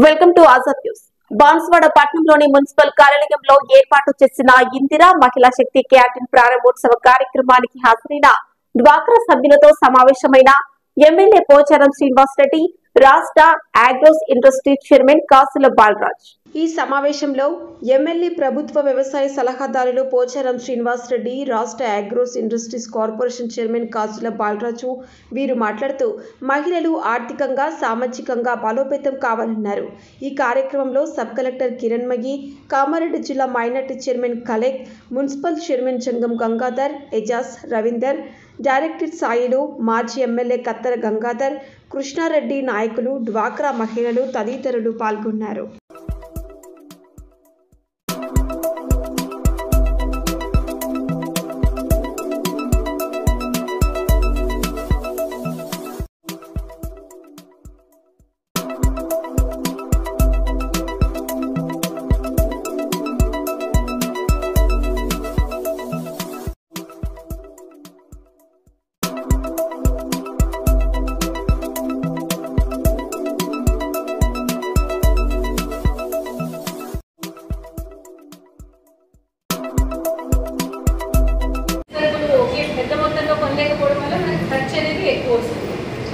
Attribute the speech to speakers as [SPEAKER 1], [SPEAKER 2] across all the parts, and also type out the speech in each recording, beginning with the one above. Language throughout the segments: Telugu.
[SPEAKER 1] Welcome to Azad news. Banswada పట్టణంలోని మున్సిపల్ కార్యాలయంలో ఏర్పాటు చేసిన ఇందిరా మహిళా శక్తి క్యాంటీన్ ప్రారంభోత్సవ కార్యక్రమానికి హాజరైన డ్వాక్రా సభ్యులతో సమావేశమైన ఎమ్మెల్యే పోచారం శ్రీనివాస్ రెడ్డి, రాష్ట్ర అగ్రోస్ ఇండస్ట్రీ చైర్మన్ కాసుల బాలరాజ్. ఈ సమావేశంలో ఎమ్మెల్యే ప్రభుత్వ వ్యవసాయ సలహాదారులు పోచారం శ్రీనివాస్ రెడ్డి, రాష్ట్ర అగ్రోస్ ఇండస్ట్రీస్ కార్పొరేషన్ చైర్మన్ కాసుల బాలరాజు వీరు మాట్లాడుతూ మహిళలు ఆర్థికంగా సామాజికంగా బలోపేతం కావాలన్నారు. ఈ కార్యక్రమంలో సబ్ కలెక్టర్ కిరణ్మయి, కామారెడ్డి జిల్లా మైనార్టీ చైర్మన్ కలెక్, మున్సిపల్ చైర్మన్ జంగం గంగాధర్, ఎజాజ్, రవీందర్, డైరెక్టర్ సాయిలు, మాజీ ఎమ్మెల్యే కత్తెర గంగాధర్, కృష్ణారెడ్డి నాయకులు, డ్వాక్రా మహిళలు తదితరులు పాల్గొన్నారు.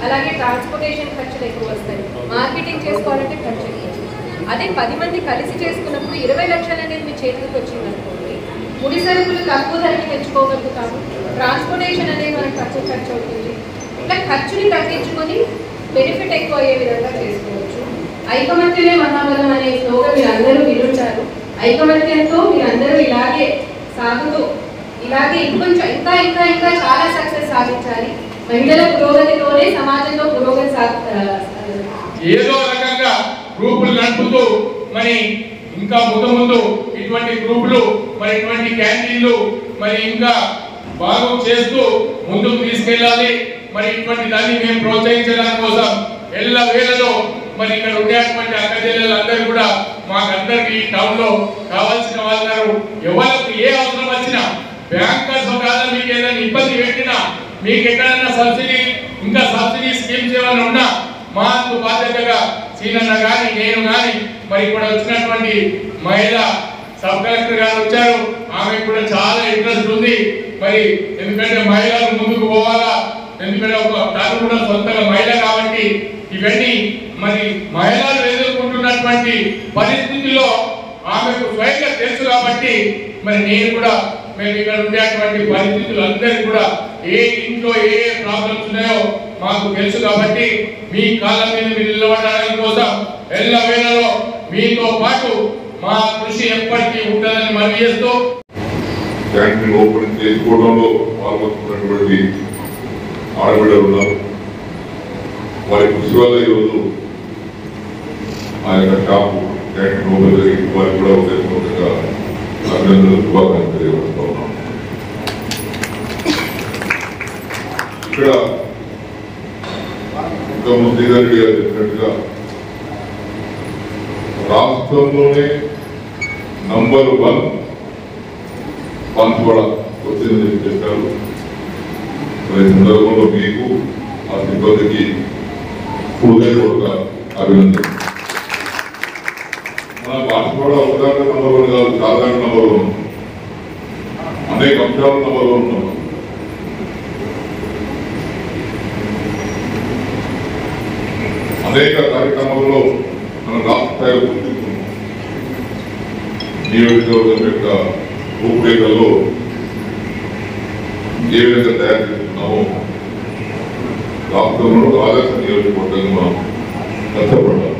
[SPEAKER 2] అలాగే ట్రాన్స్పోర్టేషన్ ఖర్చులు ఎక్కువ వస్తాయి, మార్కెటింగ్ చేసుకోవాలంటే ఖర్చు. అదే 10 మంది కలిసి చేసుకున్నప్పుడు 20 లక్షలు అనేది మీ చేతికి వచ్చింది అనుకోండి, ముడి సరుకులు తక్కువ ధరకి తెచ్చుకోగలుగుతాము, ట్రాన్స్పోర్టేషన్ అనేది మనకు ఖర్చు అవుతుంది. ఇట్లా ఖర్చుని తగ్గించుకొని బెనిఫిట్ ఎక్కువ అయ్యే విధంగా చేసుకోవచ్చు. ఐకమత్యమే మహాబలం అనే స్లోగన్ మీరు అందరూ వినుంటారు. ఐకమత్యంతో మీరందరూ ఇలాగే సాగుతూ ఇలాగే ఇంకొంచెం ఇంకా ఇంకా ఇంకా చాలా సక్సెస్ సాధించాలి. మహిళల పురోగతితోనే సమాజంలో పురోగతి
[SPEAKER 3] ఏదో రకంగా గ్రూపులు నడుపుతూ మరి ఇంకా ముందు ఇటువంటి గ్రూపులు మరి ఇటువంటి క్యాంటీన్లు మరి ఇంకా బాగా చేస్తూ ముందుకు తీసుకెళ్ళాలి. మరి ఇటువంటి దాన్ని మేము ప్రోత్సహించడం కోసం ఎల్లవేళలో మరి ఇక్కడ ఉండేటువంటి అక్క చెల్లెలందరూ కూడా మాకందరికి ఈ టౌన్ లో కావాల్సిన వాళ్ళు ఎవరికి ఏ అవసరం వచ్చినా బ్యాంకర్స్ కాదా మీకు ఏదైనా ఇబ్బంది పెట్టినా మీకు ఎక్కడైనా సబ్సిడీ ఇంకా సబ్సిడీ స్కీమ్స్ ఏమైనా ఉన్నా మా బాధ్యతగా సీనన్న కానీ నేను కానీ మరి ఇప్పుడు వచ్చినటువంటి మహిళా సబ్ కలెక్టర్ గారు వచ్చారు, ఆమెకు కూడా చాలా ఇంట్రెస్ట్ ఉంది. మరి ఎందుకంటే మహిళలు ముందుకు పోవాలా, ఎందుకంటే తను కూడా సొంతగా మహిళ కాబట్టి ఇవన్నీ మరి మహిళలు ఎదుర్కొంటున్నటువంటి పరిస్థితుల్లో ఆమెకు స్వయంగా తెలుసు కాబట్టి మరి నేను కూడా మేము ఇక్కడ ఉండేటువంటి పరిస్థితులు అందరికీ కూడా ఏ ఇంట్లో ఏ ప్రాబ్లమ్స్ ఉన్నాయో మాకు తెలుసు కాబట్టి మీ కాళ్ళ మీద మీరు నిలబడడానికి కోసం ఎల్లవేళలో మీతో పాటు మా కృషి ఎప్పటికీ ఉంటుందని మనం చేస్తూ
[SPEAKER 4] క్యాంటీన్ ఓపెన్ చేసుకోవడంలో పాల్గొంటున్నటువంటి ఆడబిడ్డలు ఉన్నారు. వారి కృషి వల్ల ఈరోజు ఆ యొక్క షాపు క్యాంటీన్ ఓపెన్ జరిగి వారికి కూడా ఉద్దేశంగా అభినందనలు శుభాకాంక్షలు తెలియజేస్తూ ఉన్నాం. ఇక్కడ ఇంకా ముద్దిగారెడ్డి గారు చెప్పినట్టుగా రాష్ట్రంలోనే నంబర్ 1 బాన్స్వాడ వచ్చిందని చెప్పారు. ఈ సందర్భంలో మీకు ఆ సిబ్బందికి హృదయపూర్వక అభినందన. మన బాన్స్వాడ ఉదాహరణ నంబర్ 1 కాదు, సాధారణ నంబర్ 1, అనేక అంశాలు నంబర్ 1 ఉన్నాం. అనేక కార్యక్రమాల్లో మనం రాష్ట్ర స్థాయిలో గుర్తిస్తున్నాం. నియోజకవర్గం యొక్క రూపురేఖల్లో ఏ విధంగా తయారు చేస్తున్నామో రాష్ట్రంలో ఆదర్శ నియోజకవర్గంగా మనం కష్టపడ్డాం.